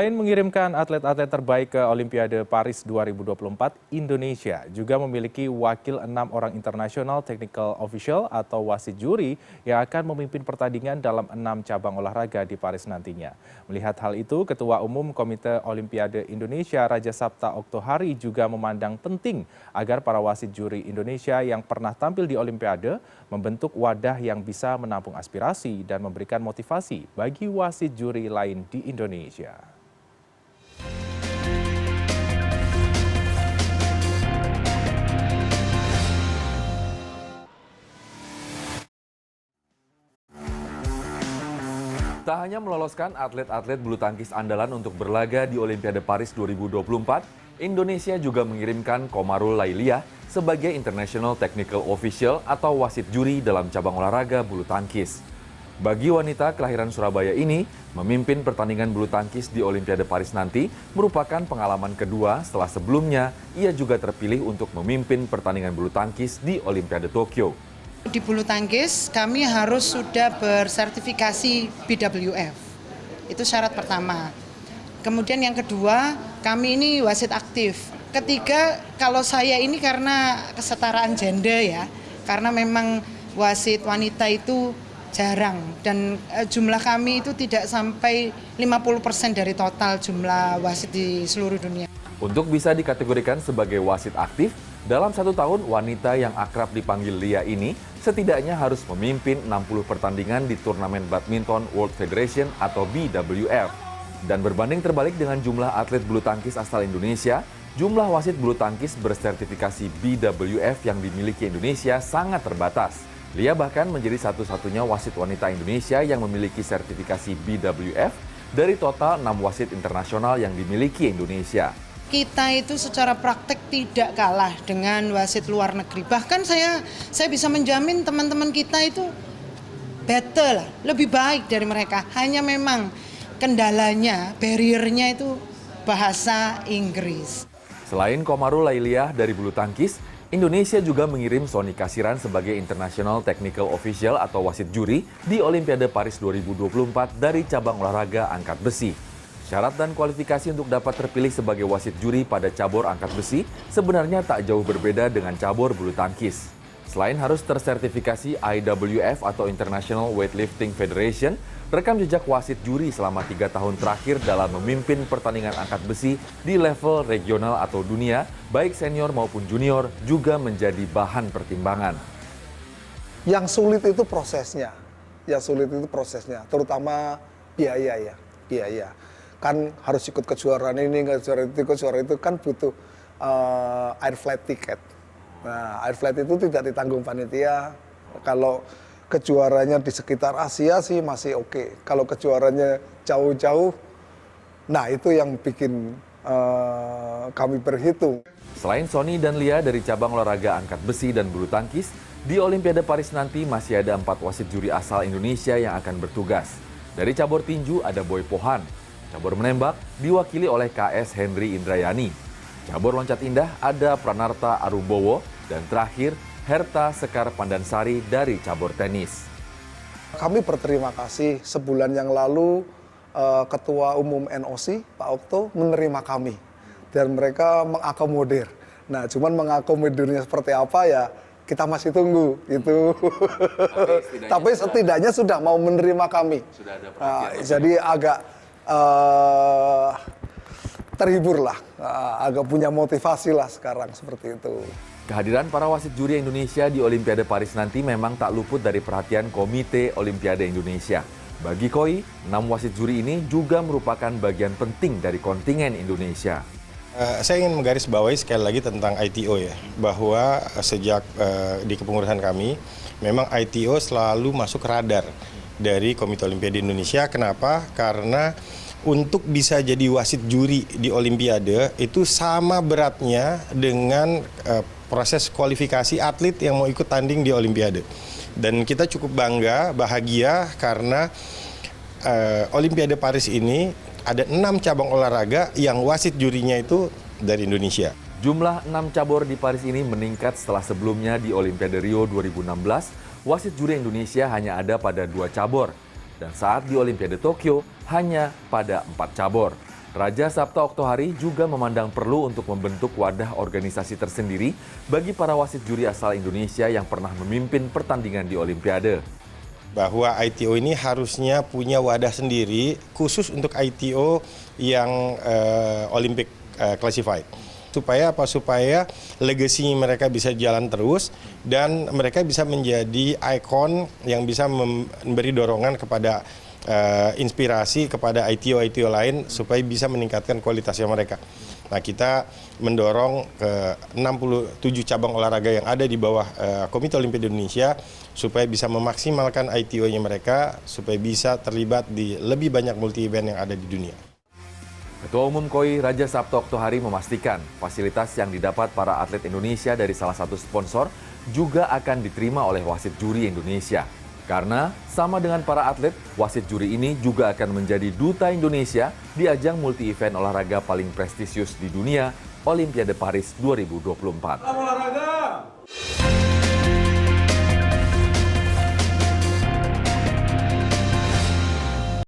Selain mengirimkan atlet-atlet terbaik ke Olimpiade Paris 2024, Indonesia juga memiliki wakil 6 orang internasional technical official atau wasit juri yang akan memimpin pertandingan dalam 6 cabang olahraga di Paris nantinya. Melihat hal itu, Ketua Umum Komite Olimpiade Indonesia Raja Sabta Oktohari juga memandang penting agar para wasit juri Indonesia yang pernah tampil di Olimpiade membentuk wadah yang bisa menampung aspirasi dan memberikan motivasi bagi wasit juri lain di Indonesia. Tak hanya meloloskan atlet-atlet bulu tangkis andalan untuk berlaga di Olimpiade Paris 2024, Indonesia juga mengirimkan Komarul Lailiah sebagai International Technical Official atau wasit juri dalam cabang olahraga bulu tangkis. Bagi wanita kelahiran Surabaya ini, memimpin pertandingan bulu tangkis di Olimpiade Paris nanti merupakan pengalaman kedua setelah sebelumnya ia juga terpilih untuk memimpin pertandingan bulu tangkis di Olimpiade Tokyo. Di bulu tangkis kami harus sudah bersertifikasi BWF, itu syarat pertama. Kemudian yang kedua, kami ini wasit aktif. Ketiga, kalau saya ini karena kesetaraan gender ya, karena memang wasit wanita itu jarang dan jumlah kami itu tidak sampai 50% dari total jumlah wasit di seluruh dunia. Untuk bisa dikategorikan sebagai wasit aktif, dalam 1 tahun wanita yang akrab dipanggil Lia ini setidaknya harus memimpin 60 pertandingan di turnamen badminton World Federation atau BWF. Dan berbanding terbalik dengan jumlah atlet bulu tangkis asal Indonesia, jumlah wasit bulu tangkis bersertifikasi BWF yang dimiliki Indonesia sangat terbatas. Lia bahkan menjadi satu-satunya wasit wanita Indonesia yang memiliki sertifikasi BWF dari total 6 wasit internasional yang dimiliki Indonesia. Kita itu secara praktek tidak kalah dengan wasit luar negeri. Bahkan saya bisa menjamin teman-teman kita itu better lah, lebih baik dari mereka. Hanya memang kendalanya, barriernya itu bahasa Inggris. Selain Komarul Lailiah dari bulu tangkis, Indonesia juga mengirim Sony Kasiran sebagai International Technical Official atau wasit juri di Olimpiade Paris 2024 dari cabang olahraga angkat besi. Syarat dan kualifikasi untuk dapat terpilih sebagai wasit juri pada cabur angkat besi sebenarnya tak jauh berbeda dengan cabur bulu tangkis. Selain harus tersertifikasi IWF atau International Weightlifting Federation, rekam jejak wasit juri selama 3 tahun terakhir dalam memimpin pertandingan angkat besi di level regional atau dunia, baik senior maupun junior, juga menjadi bahan pertimbangan. Yang sulit itu prosesnya, terutama biaya. Kan harus ikut kejuaraan ini, kejuaraan itu kan butuh air flight ticket. Nah, air flight itu tidak ditanggung panitia. Kalau kejuarannya di sekitar Asia sih masih oke. Kalau kejuarannya jauh-jauh, nah itu yang bikin kami berhitung. Selain Sony dan Lia dari cabang olahraga angkat besi dan bulu tangkis, di Olimpiade Paris nanti masih ada 4 wasit juri asal Indonesia yang akan bertugas. Dari cabur tinju ada Boy Pohan. Cabur menembak diwakili oleh KS Henry Indrayani. Cabur loncat indah ada Pranarta Arubowo. Dan terakhir, Herta Sekar Pandansari dari cabur tenis. Kami berterima kasih sebulan yang lalu Ketua Umum NOC, Pak Okto, menerima kami. Dan mereka mengakomodir. Nah, cuman mengakomodirnya seperti apa ya, kita masih tunggu itu. Tapi setidaknya sudah mau menerima kami. Sudah ada perhatian. Jadi agak terhibur lah, agak punya motivasi lah sekarang seperti itu. Kehadiran para wasit juri Indonesia di Olimpiade Paris nanti memang tak luput dari perhatian Komite Olimpiade Indonesia. Bagi KOI, 6 wasit juri ini juga merupakan bagian penting dari kontingen Indonesia. Saya ingin menggarisbawahi sekali lagi tentang ITO ya, bahwa sejak di kepengurusan kami, memang ITO selalu masuk radar dari Komite Olimpiade Indonesia. Kenapa? Karena untuk bisa jadi wasit juri di Olimpiade itu sama beratnya dengan proses kualifikasi atlet yang mau ikut tanding di Olimpiade. Dan kita cukup bangga, bahagia karena Olimpiade Paris ini ada 6 cabang olahraga yang wasit jurinya itu dari Indonesia. Jumlah 6 cabur di Paris ini meningkat setelah sebelumnya di Olimpiade Rio 2016, wasit juri Indonesia hanya ada pada 2 cabur. Dan saat di Olimpiade Tokyo hanya pada 4 cabur. Raja Sabta Oktohari juga memandang perlu untuk membentuk wadah organisasi tersendiri bagi para wasit juri asal Indonesia yang pernah memimpin pertandingan di Olimpiade. Bahwa ITO ini harusnya punya wadah sendiri khusus untuk ITO yang Olympic classified. Supaya apa? Supaya legasi mereka bisa jalan terus dan mereka bisa menjadi ikon yang bisa memberi dorongan kepada inspirasi kepada ITO lain supaya bisa meningkatkan kualitasnya mereka. Nah, kita mendorong ke 67 cabang olahraga yang ada di bawah Komite Olimpiade Indonesia supaya bisa memaksimalkan ITO-nya mereka supaya bisa terlibat di lebih banyak multi event yang ada di dunia. Ketua Umum KOI Raja Sabta Oktohari memastikan fasilitas yang didapat para atlet Indonesia dari salah satu sponsor juga akan diterima oleh wasit juri Indonesia. Karena sama dengan para atlet, wasit juri ini juga akan menjadi duta Indonesia di ajang multi-event olahraga paling prestisius di dunia, Olimpiade Paris 2024.